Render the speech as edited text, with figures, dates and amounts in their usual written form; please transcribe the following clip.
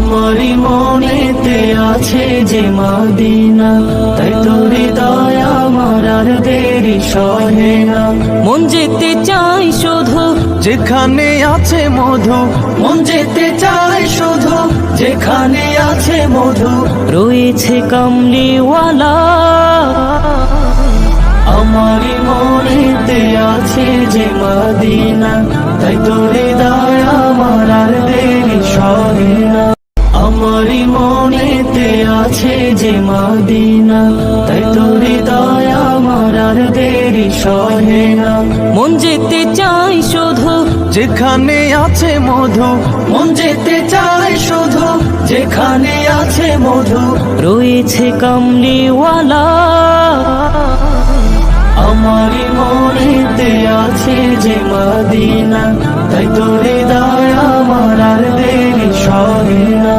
আমারি মনেতে আছে যে মদিনা, তাই তো হৃদয় আমার আর দেরি সহে না। মন যেতে চাই শুধু যেখানে আছে মধু, মন যেতে চাই শুধু যেখানে আছে মধু, রয়েছে কামলিওয়ালা। আমারি মনেতে আছে যে মদিনা, তাই তো হৃদয় আমার আর দেরি সহে না। আমারি মনেতে আছে যে মদিনা, তাই তো হৃদয় আমার আর দেরি সহে না। মন যেতে চাই শুধু যেখানে আছে মধু, মন যেতে চাই শুধু যেখানে আছে মধু, রয়েছে কামলিওয়ালা। আমারি মনেতে আছে যে মদিনা, তাই তো হৃদয় আমার আর দেরি সহে না।